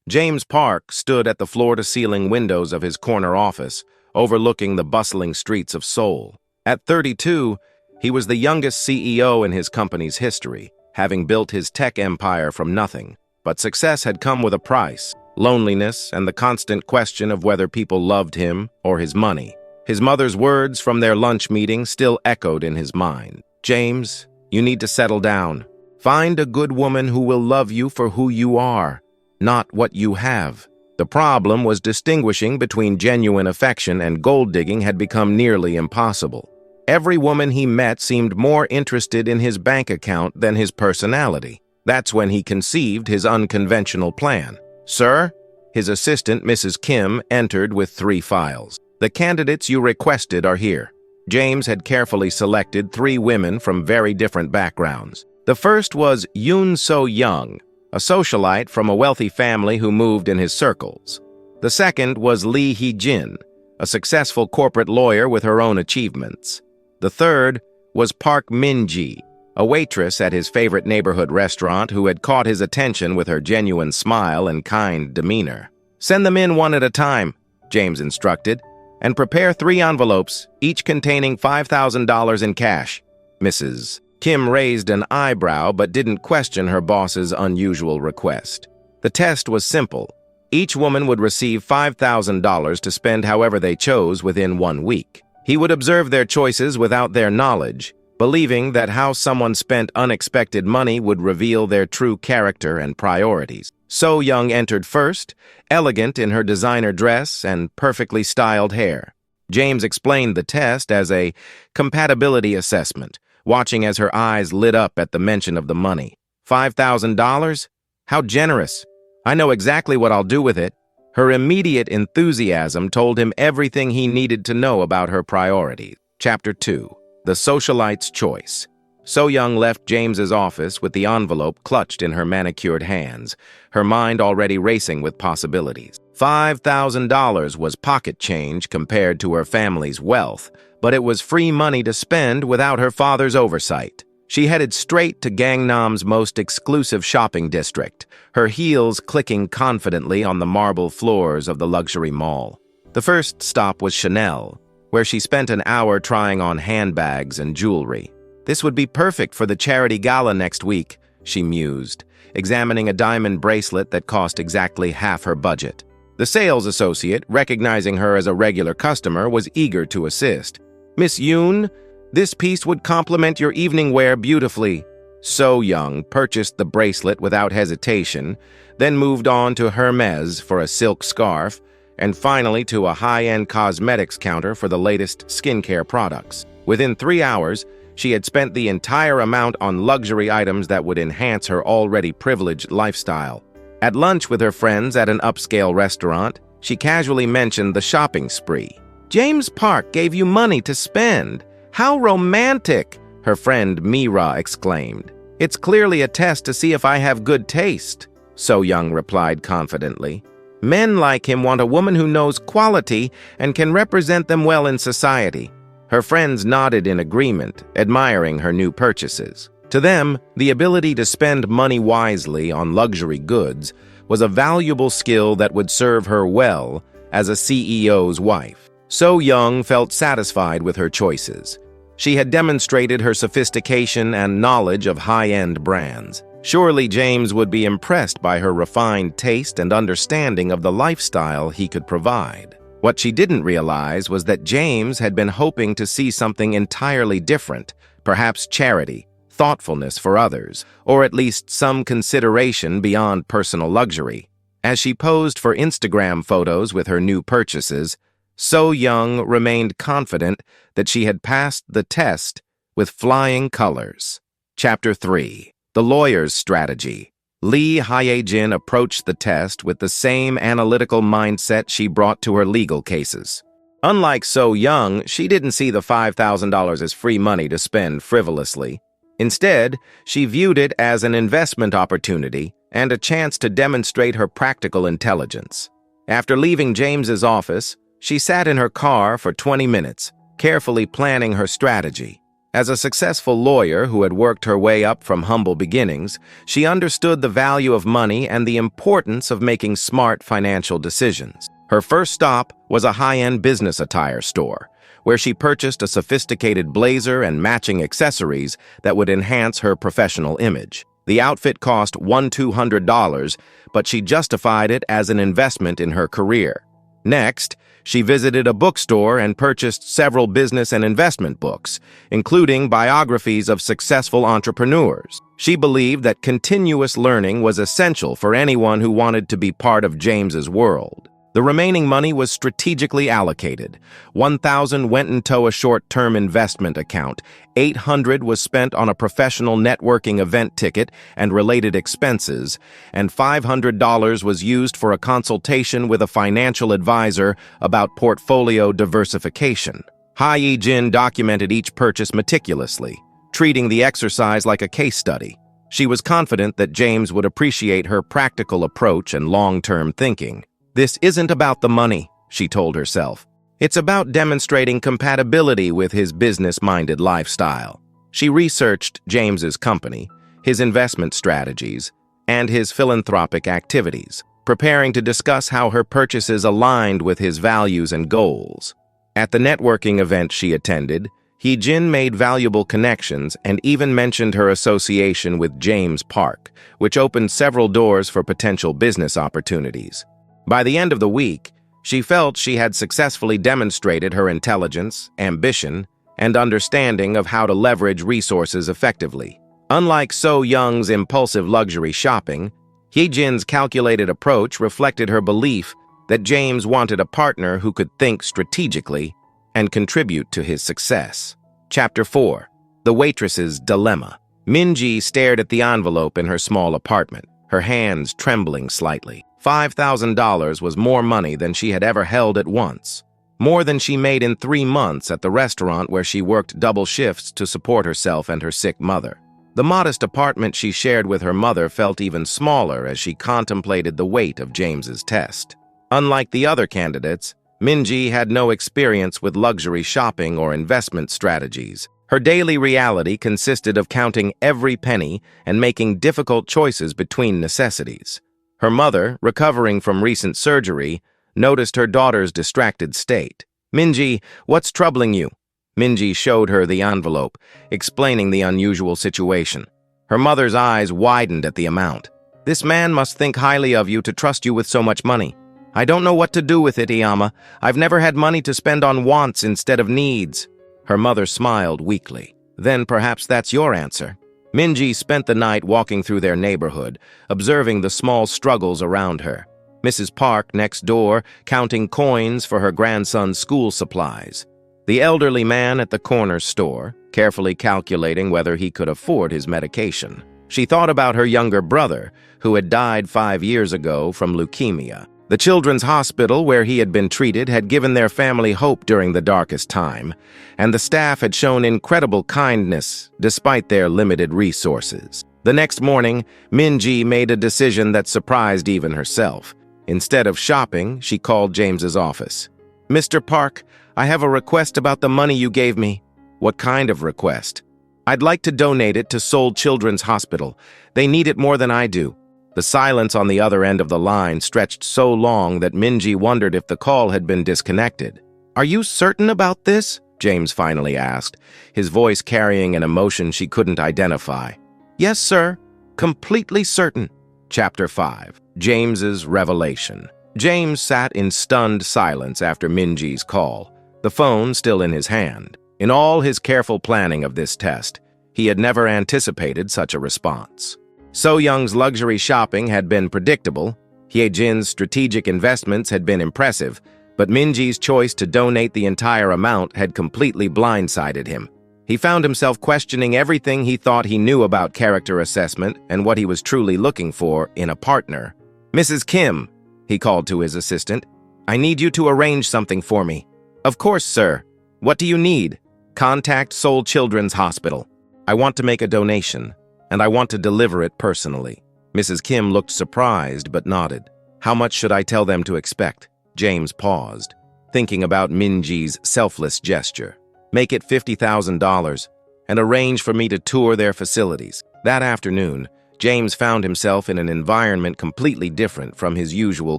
James Park stood at the floor-to-ceiling windows of his corner office, overlooking the bustling streets of Seoul. At 32, he was the youngest CEO in his company's history, having built his tech empire from nothing. But success had come with a price: loneliness and the constant question of whether people loved him or his money. His mother's words from their lunch meeting still echoed in his mind. "James, you need to settle down. Find a good woman who will love you for who you are, not what you have." The problem was distinguishing between genuine affection and gold-digging had become nearly impossible. Every woman he met seemed more interested in his bank account than his personality. That's when he conceived his unconventional plan. "Sir?" His assistant, Mrs. Kim, entered with 3 files. "The candidates you requested are here." James had carefully selected 3 women from very different backgrounds. The first was Yoon So-young, a socialite from a wealthy family who moved in his circles. The second was Lee Hee-jin, a successful corporate lawyer with her own achievements. The third was Park Min-ji, a waitress at his favorite neighborhood restaurant who had caught his attention with her genuine smile and kind demeanor. "Send them in one at a time," James instructed, "and prepare 3 envelopes, each containing $5,000 in cash." Mrs. Kim raised an eyebrow but didn't question her boss's unusual request. The test was simple. Each woman would receive $5,000 to spend however they chose within 1 week. He would observe their choices without their knowledge, believing that how someone spent unexpected money would reveal their true character and priorities. So-young entered first, elegant in her designer dress and perfectly styled hair. James explained the test as a compatibility assessment, watching as her eyes lit up at the mention of the money. $5,000? How generous! I know exactly what I'll do with it. Her immediate enthusiasm told him everything he needed to know about her priorities. Chapter 2. The Socialite's Choice. So-young left James's office with the envelope clutched in her manicured hands, her mind already racing with possibilities. $5,000 was pocket change compared to her family's wealth, but it was free money to spend without her father's oversight. She headed straight to Gangnam's most exclusive shopping district, her heels clicking confidently on the marble floors of the luxury mall. The first stop was Chanel, where she spent an hour trying on handbags and jewelry. This would be perfect for the charity gala next week, she mused, examining a diamond bracelet that cost exactly half her budget. The sales associate, recognizing her as a regular customer, was eager to assist. "Miss Yoon, this piece would complement your evening wear beautifully." So-young purchased the bracelet without hesitation, then moved on to Hermes for a silk scarf, and finally to a high-end cosmetics counter for the latest skincare products. Within 3 hours, she had spent the entire amount on luxury items that would enhance her already privileged lifestyle. At lunch with her friends at an upscale restaurant, she casually mentioned the shopping spree. "James Park gave you money to spend. How romantic!" her friend Mira exclaimed. "It's clearly a test to see if I have good taste," So-young replied confidently. "Men like him want a woman who knows quality and can represent them well in society." Her friends nodded in agreement, admiring her new purchases. To them, the ability to spend money wisely on luxury goods was a valuable skill that would serve her well as a CEO's wife. So-young felt satisfied with her choices. She had demonstrated her sophistication and knowledge of high-end brands. Surely James would be impressed by her refined taste and understanding of the lifestyle he could provide. What she didn't realize was that James had been hoping to see something entirely different, perhaps charity, thoughtfulness for others, or at least some consideration beyond personal luxury. As she posed for Instagram photos with her new purchases, So-young remained confident that she had passed the test with flying colors. Chapter 3. The Lawyer's Strategy. Lee Hye-jin approached the test with the same analytical mindset she brought to her legal cases. Unlike So-young, she didn't see the $5,000 as free money to spend frivolously. Instead, she viewed it as an investment opportunity and a chance to demonstrate her practical intelligence. After leaving James's office, she sat in her car for 20 minutes, carefully planning her strategy. As a successful lawyer who had worked her way up from humble beginnings, she understood the value of money and the importance of making smart financial decisions. Her first stop was a high-end business attire store, where she purchased a sophisticated blazer and matching accessories that would enhance her professional image. The outfit cost $200, but she justified it as an investment in her career. Next, she visited a bookstore and purchased several business and investment books, including biographies of successful entrepreneurs. She believed that continuous learning was essential for anyone who wanted to be part of James's world. The remaining money was strategically allocated. $1,000 went into a short-term investment account. $800 was spent on a professional networking event ticket and related expenses, and $500 was used for a consultation with a financial advisor about portfolio diversification. Jin documented each purchase meticulously, treating the exercise like a case study. She was confident that James would appreciate her practical approach and long-term thinking. "This isn't about the money," she told herself. "It's about demonstrating compatibility with his business-minded lifestyle." She researched James's company, his investment strategies, and his philanthropic activities, preparing to discuss how her purchases aligned with his values and goals. At the networking event she attended, Jin made valuable connections and even mentioned her association with James Park, which opened several doors for potential business opportunities. By the end of the week, she felt she had successfully demonstrated her intelligence, ambition, and understanding of how to leverage resources effectively. Unlike So Young's impulsive luxury shopping, Jin's calculated approach reflected her belief that James wanted a partner who could think strategically and contribute to his success. Chapter 4. The Waitress's Dilemma. Minji stared at the envelope in her small apartment, her hands trembling slightly. $5,000 was more money than she had ever held at once, more than she made in 3 months at the restaurant where she worked double shifts to support herself and her sick mother. The modest apartment she shared with her mother felt even smaller as she contemplated the weight of James's test. Unlike the other candidates, Minji had no experience with luxury shopping or investment strategies. Her daily reality consisted of counting every penny and making difficult choices between necessities. Her mother, recovering from recent surgery, noticed her daughter's distracted state. "Minji, what's troubling you?" Minji showed her the envelope, explaining the unusual situation. Her mother's eyes widened at the amount. "This man must think highly of you to trust you with so much money. I don't know what to do with it, Iyama. I've never had money to spend on wants instead of needs." Her mother smiled weakly. "Then perhaps that's your answer." Minji spent the night walking through their neighborhood, observing the small struggles around her. Mrs. Park next door, counting coins for her grandson's school supplies. The elderly man at the corner store, carefully calculating whether he could afford his medication. She thought about her younger brother, who had died 5 years ago from leukemia. The children's hospital where he had been treated had given their family hope during the darkest time, and the staff had shown incredible kindness despite their limited resources. The next morning, Minji made a decision that surprised even herself. Instead of shopping, she called James's office. "Mr. Park, I have a request about the money you gave me." "What kind of request?" "I'd like to donate it to Seoul Children's Hospital. They need it more than I do." The silence on the other end of the line stretched so long that Minji wondered if the call had been disconnected. "Are you certain about this?" James finally asked, his voice carrying an emotion she couldn't identify. "Yes, sir. Completely certain." Chapter 5. James's Revelation. James sat in stunned silence after Minji's call, the phone still in his hand. In all his careful planning of this test, he had never anticipated such a response. So Young's luxury shopping had been predictable, Jin's strategic investments had been impressive, but Minji's choice to donate the entire amount had completely blindsided him. He found himself questioning everything he thought he knew about character assessment and what he was truly looking for in a partner. "Mrs. Kim," he called to his assistant, "I need you to arrange something for me." "Of course, sir. What do you need?" "Contact Seoul Children's Hospital. I want to make a donation, and I want to deliver it personally." Mrs. Kim looked surprised but nodded. "How much should I tell them to expect?" James paused, thinking about Minji's selfless gesture. "Make it $50,000. and arrange for me to tour their facilities. That afternoon, James found himself in an environment completely different from his usual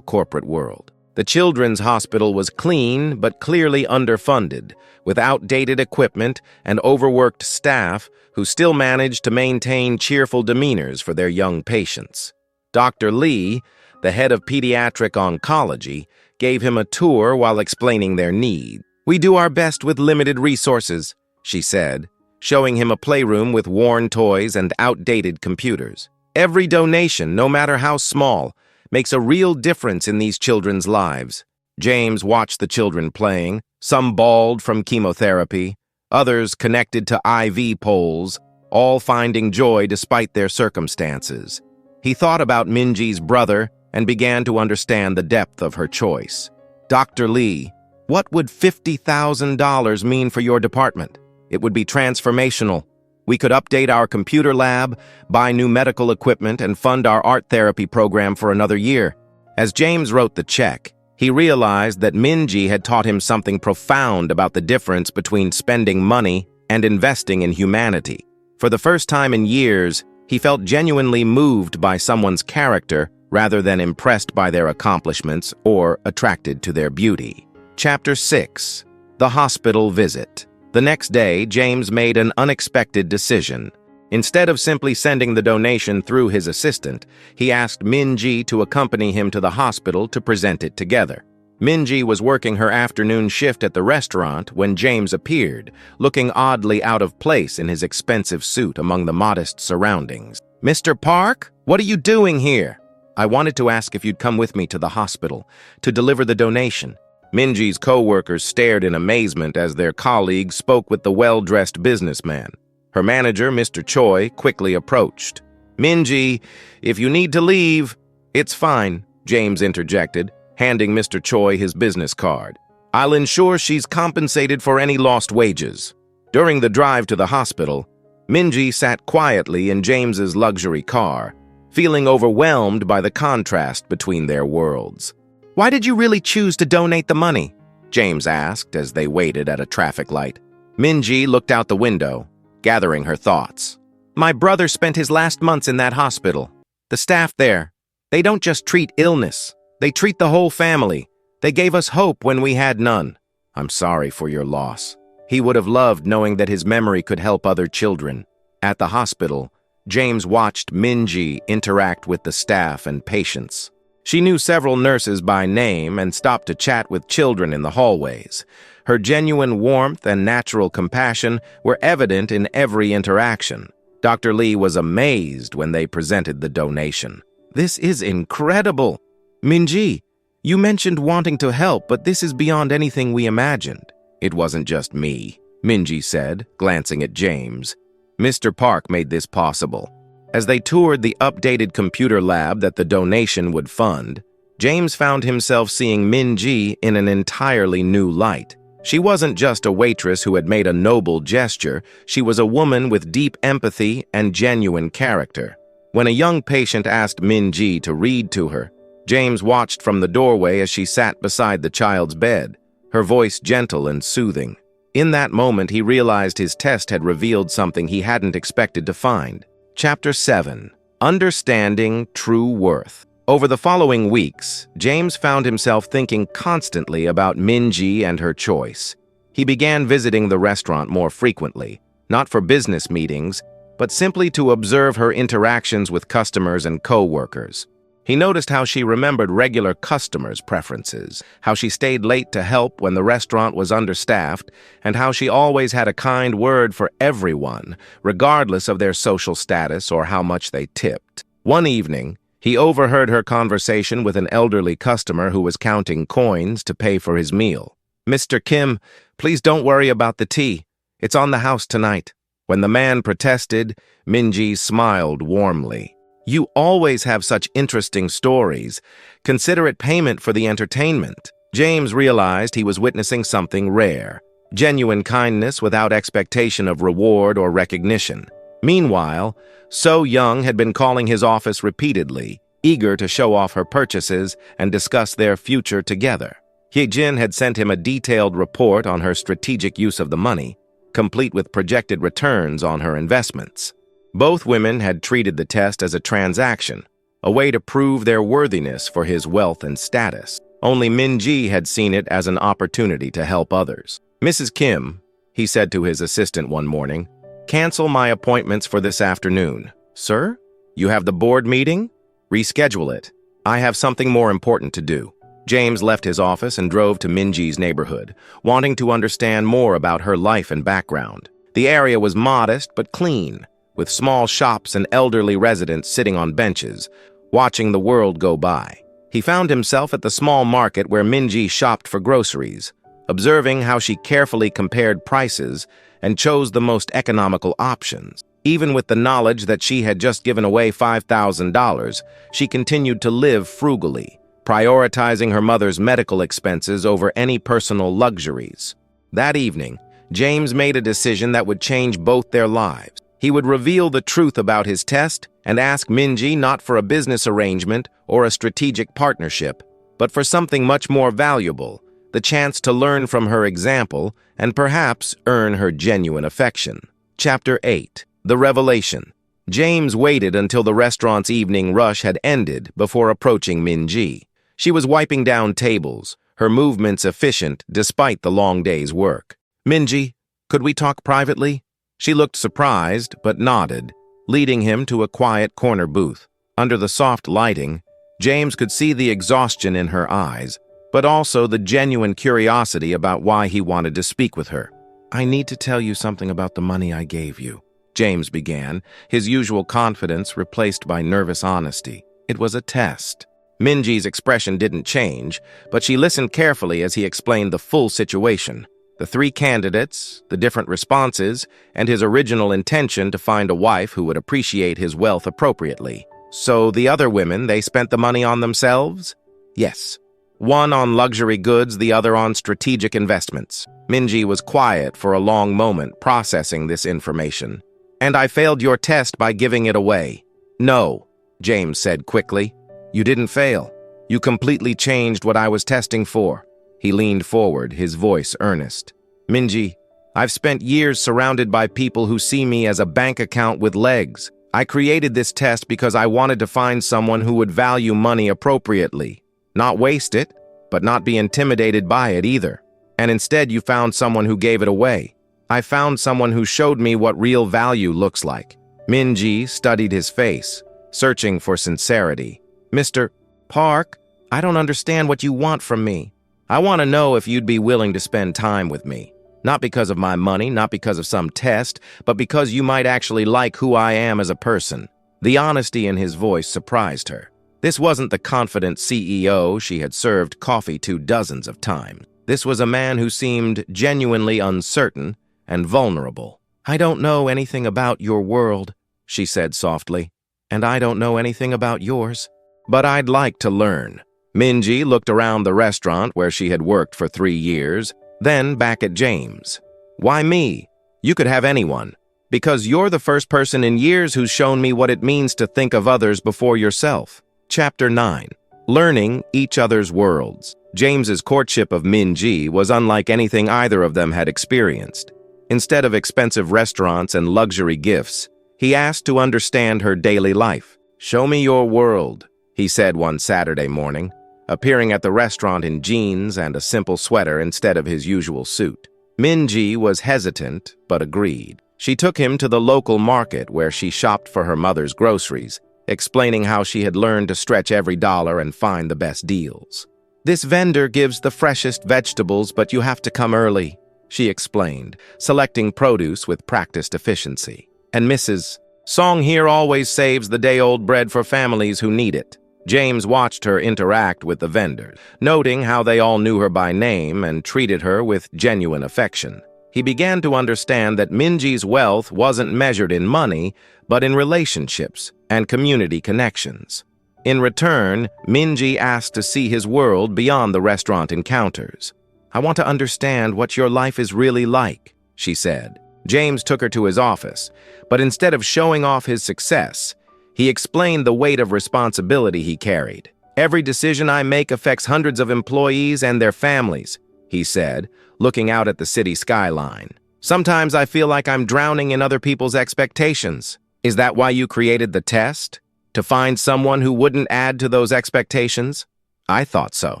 corporate world. The children's hospital was clean but clearly underfunded, with outdated equipment and overworked staff who still managed to maintain cheerful demeanors for their young patients. Dr. Lee, the head of pediatric oncology, gave him a tour while explaining their need. "We do our best with limited resources," she said, showing him a playroom with worn toys and outdated computers. "Every donation, no matter how small, makes a real difference in these children's lives." James watched the children playing, some bald from chemotherapy, others connected to IV poles, all finding joy despite their circumstances. He thought about Minji's brother and began to understand the depth of her choice. "Dr. Lee, what would $50,000 mean for your department? It would be transformational. We could update our computer lab, buy new medical equipment, and fund our art therapy program for another year." As James wrote the check, he realized that Minji had taught him something profound about the difference between spending money and investing in humanity. For the first time in years, he felt genuinely moved by someone's character rather than impressed by their accomplishments or attracted to their beauty. Chapter 6. The Hospital Visit. The next day, James made an unexpected decision. Instead of simply sending the donation through his assistant, he asked Minji to accompany him to the hospital to present it together. Minji was working her afternoon shift at the restaurant when James appeared, looking oddly out of place in his expensive suit among the modest surroundings. "Mr. Park, what are you doing here?" "I wanted to ask if you'd come with me to the hospital to deliver the donation." Minji's co-workers stared in amazement as their colleague spoke with the well-dressed businessman. Her manager, Mr. Choi, quickly approached. "Minji, if you need to leave..." "It's fine," James interjected, handing Mr. Choi his business card. "I'll ensure she's compensated for any lost wages." During the drive to the hospital, Minji sat quietly in James's luxury car, feeling overwhelmed by the contrast between their worlds. "Why did you really choose to donate the money?" James asked as they waited at a traffic light. Minji looked out the window, gathering her thoughts. "My brother spent his last months in that hospital. The staff there, they don't just treat illness, they treat the whole family. They gave us hope when we had none." "I'm sorry for your loss." He would have loved knowing that his memory could help other children. At the hospital, James watched Minji interact with the staff and patients. She knew several nurses by name and stopped to chat with children in the hallways. Her genuine warmth and natural compassion were evident in every interaction. Dr. Lee was amazed when they presented the donation. "This is incredible! Minji, you mentioned wanting to help, but this is beyond anything we imagined." "It wasn't just me," Minji said, glancing at James. "Mr. Park made this possible." As they toured the updated computer lab that the donation would fund, James found himself seeing Minji in an entirely new light. She wasn't just a waitress who had made a noble gesture, she was a woman with deep empathy and genuine character. When a young patient asked Minji to read to her, James watched from the doorway as she sat beside the child's bed, her voice gentle and soothing. In that moment, he realized his test had revealed something he hadn't expected to find. Chapter 7. Understanding True Worth. Over the following weeks, James found himself thinking constantly about Minji and her choice. He began visiting the restaurant more frequently, not for business meetings, but simply to observe her interactions with customers and co-workers. He noticed how she remembered regular customers' preferences, how she stayed late to help when the restaurant was understaffed, and how she always had a kind word for everyone, regardless of their social status or how much they tipped. One evening, he overheard her conversation with an elderly customer who was counting coins to pay for his meal. "Mr. Kim, please don't worry about the tea. It's on the house tonight." When the man protested, Minji smiled warmly. "You always have such interesting stories. Consider it payment for the entertainment." James realized he was witnessing something rare, genuine kindness without expectation of reward or recognition. Meanwhile, So Young had been calling his office repeatedly, eager to show off her purchases and discuss their future together. Hye-jin had sent him a detailed report on her strategic use of the money. complete with projected returns on her investments. Both women had treated the test as a transaction, a way to prove their worthiness for his wealth and status. Only Min-ji had seen it as an opportunity to help others. "Mrs. Kim," he said to his assistant one morning, "cancel my appointments for this afternoon." "Sir? You have the board meeting? Reschedule it. I have something more important to do." James left his office and drove to Min-ji's neighborhood, wanting to understand more about her life and background. The area was modest but clean, with small shops and elderly residents sitting on benches, watching the world go by. He found himself at the small market where Min-ji shopped for groceries, observing how she carefully compared prices and chose the most economical options. Even with the knowledge that she had just given away $5,000, she continued to live frugally, prioritizing her mother's medical expenses over any personal luxuries. That evening, James made a decision that would change both their lives. He would reveal the truth about his test and ask Min-ji not for a business arrangement or a strategic partnership, but for something much more valuable, the chance to learn from her example and perhaps earn her genuine affection. Chapter 8. The Revelation. James waited until the restaurant's evening rush had ended before approaching Min-ji. She was wiping down tables, her movements efficient despite the long day's work. "Min-ji, could we talk privately?" She looked surprised, but nodded, leading him to a quiet corner booth. Under the soft lighting, James could see the exhaustion in her eyes, but also the genuine curiosity about why he wanted to speak with her. "I need to tell you something about the money I gave you," James began, his usual confidence replaced by nervous honesty. It was a test. Min-ji's expression didn't change, but she listened carefully as he explained the full situation. The 3 candidates, the different responses, and his original intention to find a wife who would appreciate his wealth appropriately. "So the other women, they spent the money on themselves?" "Yes. One on luxury goods, the other on strategic investments." Min-ji was quiet for a long moment, processing this information. "And I failed your test by giving it away." "No," James said quickly. "You didn't fail. You completely changed what I was testing for." He leaned forward, his voice earnest. "Min-ji, I've spent years surrounded by people who see me as a bank account with legs. I created this test because I wanted to find someone who would value money appropriately. Not waste it, but not be intimidated by it either. And instead you found someone who gave it away. I found someone who showed me what real value looks like." Min-ji studied his face, searching for sincerity. "Mr. Park, I don't understand what you want from me. I want to know if you'd be willing to spend time with me. Not because of my money, not because of some test, but because you might actually like who I am as a person." The honesty in his voice surprised her. This wasn't the confident CEO she had served coffee to dozens of times. This was a man who seemed genuinely uncertain and vulnerable. "I don't know anything about your world," she said softly, "and I don't know anything about yours. But I'd like to learn." Min-ji looked around the restaurant where she had worked for 3 years, then back at James. "Why me? You could have anyone. Because you're the first person in years who's shown me what it means to think of others before yourself." Chapter 9. Learning each other's worlds. James's courtship of Min-ji was unlike anything either of them had experienced. Instead of expensive restaurants and luxury gifts, he asked to understand her daily life. "Show me your world," he said one Saturday morning, appearing at the restaurant in jeans and a simple sweater instead of his usual suit. Min-ji was hesitant, but agreed. She took him to the local market where she shopped for her mother's groceries, explaining how she had learned to stretch every dollar and find the best deals. "This vendor gives the freshest vegetables, but you have to come early," she explained, selecting produce with practiced efficiency. "And Mrs. Song here always saves the day-old bread for families who need it." James watched her interact with the vendors, noting how they all knew her by name and treated her with genuine affection. He began to understand that Min-ji's wealth wasn't measured in money, but in relationships and community connections. In return, Min-ji asked to see his world beyond the restaurant encounters. "I want to understand what your life is really like," she said. James took her to his office, but instead of showing off his success, he explained the weight of responsibility he carried. "Every decision I make affects hundreds of employees and their families," he said, looking out at the city skyline. Sometimes I feel like I'm drowning in other people's expectations. Is that why you created the test? To find someone who wouldn't add to those expectations? I thought so.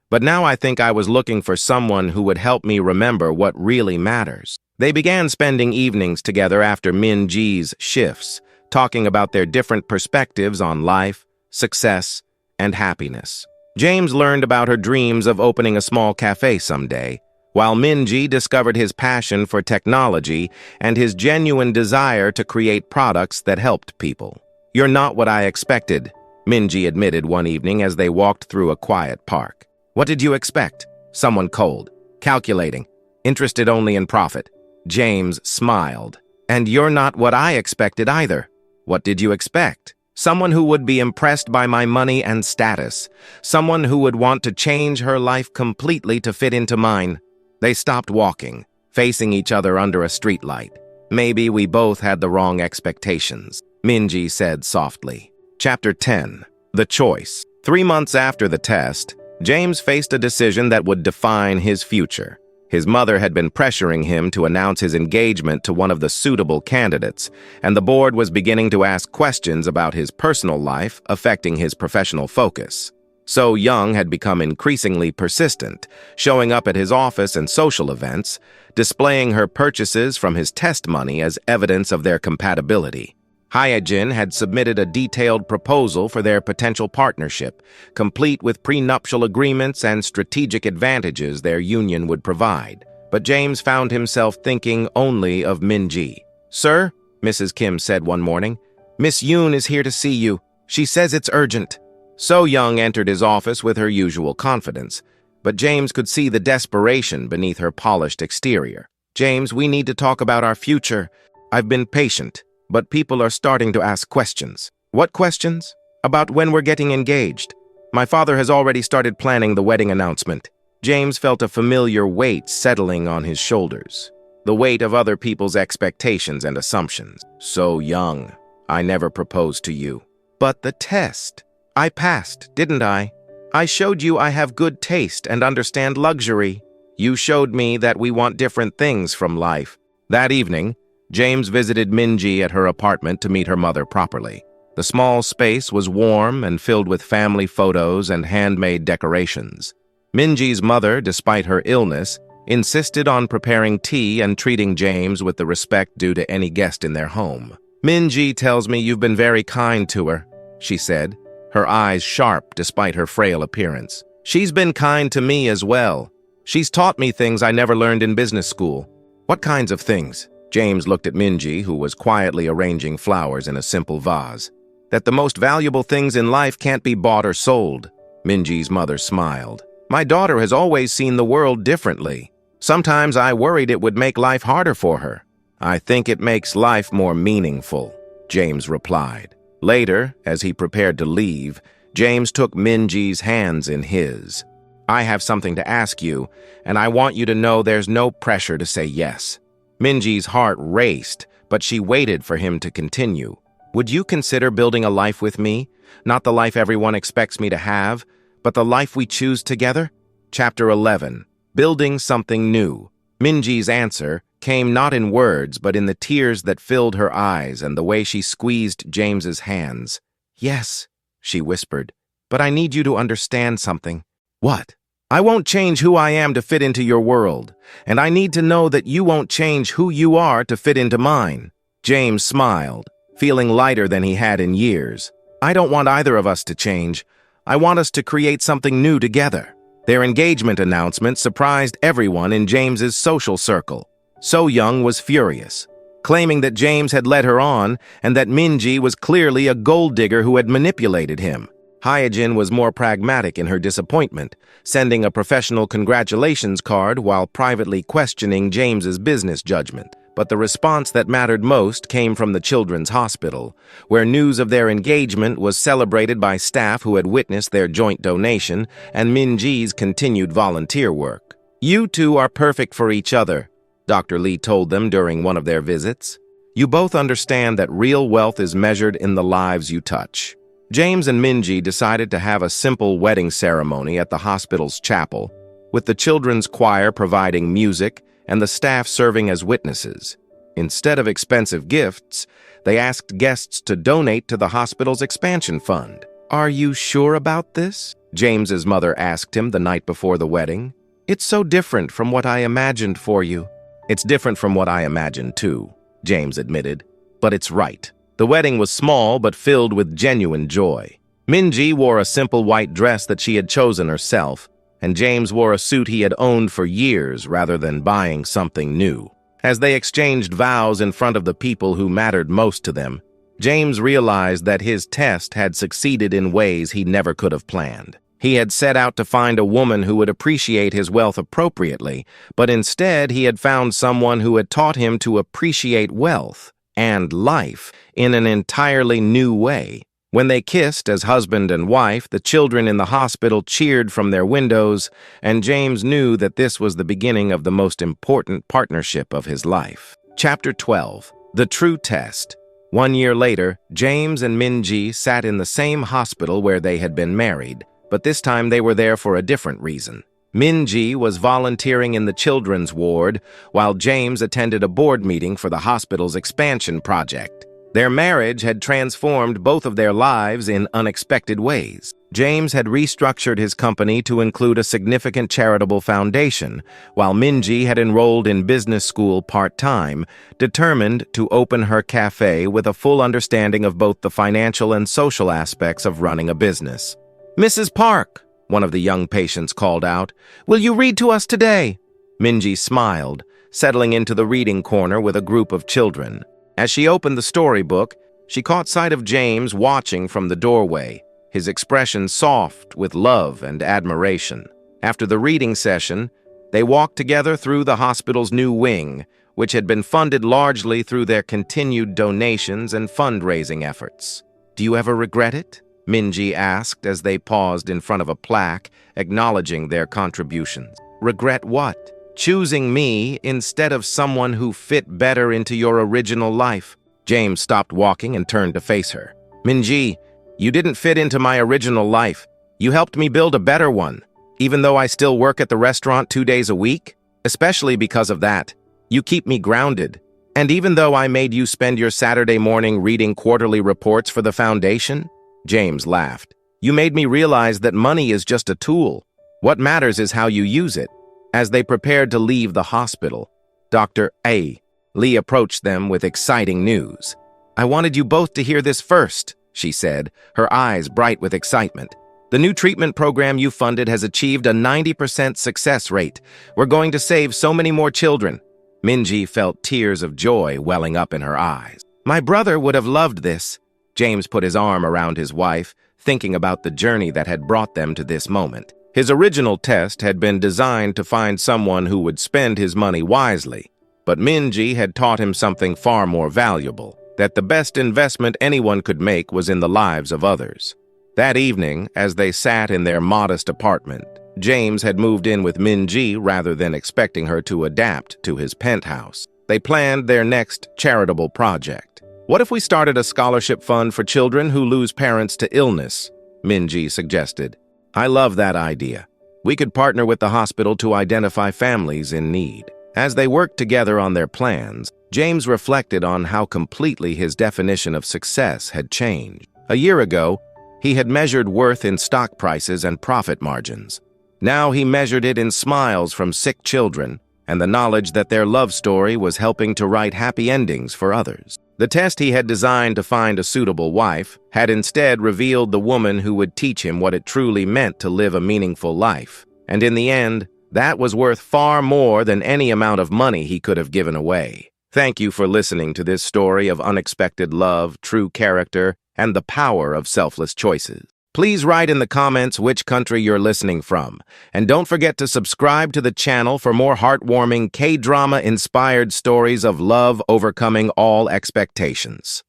But now I think I was looking for someone who would help me remember what really matters. They began spending evenings together after Min-ji's shifts, talking about their different perspectives on life, success, and happiness. James learned about her dreams of opening a small cafe someday, while Min-ji discovered his passion for technology and his genuine desire to create products that helped people. "You're not what I expected," Min-ji admitted one evening as they walked through a quiet park. "What did you expect? Someone cold, calculating, interested only in profit." James smiled. "And you're not what I expected either. What did you expect? Someone who would be impressed by my money and status. Someone who would want to change her life completely to fit into mine." They stopped walking, facing each other under a streetlight. "Maybe we both had the wrong expectations," Min-ji said softly. Chapter 10. The Choice. 3 months after the test, James faced a decision that would define his future. His mother had been pressuring him to announce his engagement to one of the suitable candidates, and the board was beginning to ask questions about his personal life, affecting his professional focus. So Young had become increasingly persistent, showing up at his office and social events, displaying her purchases from his test money as evidence of their compatibility. Hyejin had submitted a detailed proposal for their potential partnership, complete with prenuptial agreements and strategic advantages their union would provide. But James found himself thinking only of Min-ji. "Sir," Mrs. Kim said one morning, "Miss Yoon is here to see you. She says it's urgent." So Young entered his office with her usual confidence, but James could see the desperation beneath her polished exterior. "James, we need to talk about our future. I've been patient, but people are starting to ask questions." "What questions?" "About when we're getting engaged. My father has already started planning the wedding announcement." James felt a familiar weight settling on his shoulders, the weight of other people's expectations and assumptions. "So Young, I never proposed to you." "But the test. I passed, didn't I? I showed you I have good taste and understand luxury. You showed me that we want different things from life." That evening, James visited Min-ji at her apartment to meet her mother properly. The small space was warm and filled with family photos and handmade decorations. Min-ji's mother, despite her illness, insisted on preparing tea and treating James with the respect due to any guest in their home. "Min-ji tells me you've been very kind to her," she said, her eyes sharp despite her frail appearance. "She's been kind to me as well. She's taught me things I never learned in business school." "What kinds of things?" James looked at Min-ji, who was quietly arranging flowers in a simple vase. "That the most valuable things in life can't be bought or sold." Min-ji's mother smiled. "My daughter has always seen the world differently. Sometimes I worried it would make life harder for her." "I think it makes life more meaningful," James replied. Later, as he prepared to leave, James took Min-ji's hands in his. "I have something to ask you, and I want you to know there's no pressure to say yes." Min-ji's heart raced, but she waited for him to continue. "Would you consider building a life with me? Not the life everyone expects me to have, but the life we choose together?" Chapter 11. Building Something New. Min-ji's answer came not in words, but in the tears that filled her eyes and the way she squeezed James's hands. "Yes," she whispered, "but I need you to understand something." "What?" "I won't change who I am to fit into your world, and I need to know that you won't change who you are to fit into mine." James smiled, feeling lighter than he had in years. "I don't want either of us to change. I want us to create something new together." Their engagement announcement surprised everyone in James's social circle. So Young was furious, claiming that James had led her on and that Min-ji was clearly a gold digger who had manipulated him. Hyejin was more pragmatic in her disappointment, sending a professional congratulations card while privately questioning James's business judgment. But the response that mattered most came from the children's hospital, where news of their engagement was celebrated by staff who had witnessed their joint donation and Min-ji's continued volunteer work. "You two are perfect for each other," Dr. Lee told them during one of their visits. "You both understand that real wealth is measured in the lives you touch." James and Min-ji decided to have a simple wedding ceremony at the hospital's chapel, with the children's choir providing music and the staff serving as witnesses. Instead of expensive gifts, they asked guests to donate to the hospital's expansion fund. "Are you sure about this?" James's mother asked him the night before the wedding. "It's so different from what I imagined for you." "It's different from what I imagined too," James admitted. "But it's right." The wedding was small but filled with genuine joy. Minji wore a simple white dress that she had chosen herself, and James wore a suit he had owned for years rather than buying something new. As they exchanged vows in front of the people who mattered most to them, James realized that his test had succeeded in ways he never could have planned. He had set out to find a woman who would appreciate his wealth appropriately, but instead he had found someone who had taught him to appreciate wealth and life in an entirely new way. When they kissed as husband and wife, the children in the hospital cheered from their windows, and James knew that this was the beginning of the most important partnership of his life. Chapter 12. The True Test. 1 year later, James and Minji sat in the same hospital where they had been married, but this time they were there for a different reason. Minji was volunteering in the children's ward, while James attended a board meeting for the hospital's expansion project. Their marriage had transformed both of their lives in unexpected ways. James had restructured his company to include a significant charitable foundation, while Minji had enrolled in business school part-time, determined to open her cafe with a full understanding of both the financial and social aspects of running a business. "Mrs. Park," one of the young patients called out, "will you read to us today?" Minji smiled, settling into the reading corner with a group of children. As she opened the storybook, she caught sight of James watching from the doorway, his expression soft with love and admiration. After the reading session, they walked together through the hospital's new wing, which had been funded largely through their continued donations and fundraising efforts. "Do you ever regret it?" Minji asked as they paused in front of a plaque acknowledging their contributions. "Regret what?" "Choosing me instead of someone who fit better into your original life." James stopped walking and turned to face her. "Minji, you didn't fit into my original life. You helped me build a better one, even though I still work at the restaurant 2 days a week. Especially because of that, you keep me grounded. And even though I made you spend your Saturday morning reading quarterly reports for the foundation," James laughed, "you made me realize that money is just a tool. What matters is how you use it." As they prepared to leave the hospital, Dr. A. Lee approached them with exciting news. "I wanted you both to hear this first," she said, her eyes bright with excitement. "The new treatment program you funded has achieved a 90% success rate. We're going to save so many more children." Minji felt tears of joy welling up in her eyes. "My brother would have loved this." James put his arm around his wife, thinking about the journey that had brought them to this moment. His original test had been designed to find someone who would spend his money wisely, but Minji had taught him something far more valuable, that the best investment anyone could make was in the lives of others. That evening, as they sat in their modest apartment, James had moved in with Minji rather than expecting her to adapt to his penthouse. They planned their next charitable project. "What if we started a scholarship fund for children who lose parents to illness?" Minji suggested. "I love that idea. We could partner with the hospital to identify families in need." As they worked together on their plans, James reflected on how completely his definition of success had changed. A year ago, he had measured worth in stock prices and profit margins. Now he measured it in smiles from sick children and the knowledge that their love story was helping to write happy endings for others. The test he had designed to find a suitable wife had instead revealed the woman who would teach him what it truly meant to live a meaningful life. And in the end, that was worth far more than any amount of money he could have given away. Thank you for listening to this story of unexpected love, true character, and the power of selfless choices. Please write in the comments which country you're listening from, and don't forget to subscribe to the channel for more heartwarming K-drama-inspired stories of love overcoming all expectations.